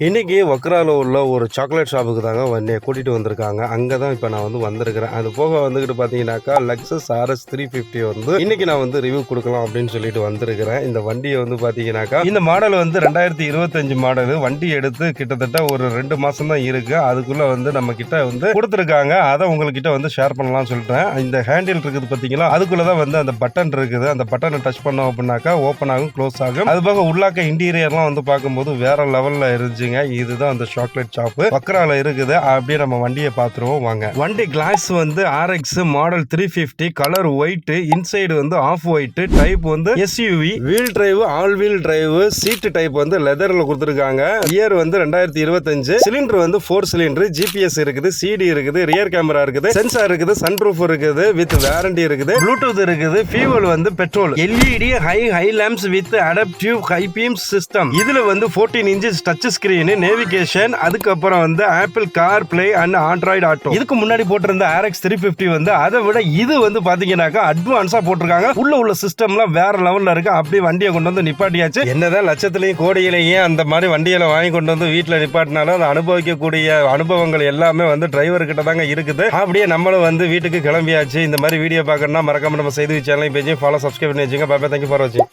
இன்னைக்கு வக்ரால உள்ள ஒரு சாக்லேட் ஷாப்புக்கு தாங்க என்னை கூட்டிகிட்டு வந்திருக்காங்க. அங்கே தான் இப்போ நான் வந்திருக்கிறேன். அது போக வந்துக்கிட்டு பார்த்தீங்கன்னாக்கா லக்ஸஸ் RS 350 இன்னைக்கு நான் ரிவ்யூ கொடுக்கலாம் அப்படின்னு சொல்லிட்டு வந்திருக்கிறேன். இந்த வண்டியை பார்த்தீங்கன்னாக்கா இந்த மாடல் 2025 மாடல். வண்டி எடுத்து கிட்டத்தட்ட ஒரு 2 மாதம் தான் இருக்கு. அதுக்குள்ள நம்ம கிட்ட கொடுத்துருக்காங்க. அதை உங்ககிட்ட ஷேர் பண்ணலாம்னு சொல்லிட்டேன். இந்த ஹேண்டில் இருக்குது பார்த்தீங்களா, அதுக்குள்ள தான் அந்த பட்டன் இருக்குது. அந்த பட்டனை டச் பண்ணோம் அப்படின்னாக்கா ஓப்பன் ஆகும், க்ளோஸ் ஆகும். அது போக உள்ளாக்க இன்டீரியர்லாம் பார்க்கும்போது வேற லெவல்ல இருந்துச்சு. இதுதான் அந்த சாக்லேட் ஷாப் வக்ரால இருக்குது. அப்படியே நம்ம வண்டியை பார்த்துருவோம் வாங்க. வண்டி class RX model 350, colour white, inside off white, type SUV, wheel drive, all wheel drive, seat type லெதர்ல கொடுத்துருக்காங்க. இயர் 2025, சிலிண்டர் 4 சிலிண்டர், GPS இருக்குது, CD இருக்குது, ரியர் கேமரா இருக்குது, சென்சார் இருக்குது, சன்ரூஃப் இருக்குது, வித் வாரண்டி இருக்குது, ப்ளூடூத் இருக்குது, fuel petrol, LED high lamps with adaptive high beam system. இதுல 14 இன்ச்சஸ் டச் ஸ்கிரீன், நேவிகேஷன், அதுக்கப்புறம் Apple car play and Android auto. இதுக்கு முன்னாடி போட்டிருந்த RX 350 அதை விட இது பாத்தீங்கன்னாக்கா அட்வான்ஸா போட்டிருக்காங்க. உள்ள சிஸ்டம்லாம் வேற லெவல்ல இருக்கு. அப்படியே வண்டியை கொண்டு நிப்பாட்டியாச்சு. என்னதான் லட்சத்திலையும் கோடியிலையும் அந்த மாதிரி வண்டியில வாங்கி கொண்டு வீட்டுல நிப்பாட்டினாலும் அதை அனுபவிக்கக்கூடிய அனுபவங்கள் எல்லாமே டிரைவர் கிட்ட தாங்க இருக்குது. அப்படியே நம்மளும் வீட்டுக்கு கிளம்பியாச்சு. இந்த மாதிரி வீடியோ பார்க்கணும்னா மறக்காம நம்ம செய்தி சேனலை பேஜையும் ஃபாலோ, சப்ஸ்கிரைப் பண்ணி வச்சுங்க. பாப்பா, தேங்க்யூ ஃபார் வாட்சிங்.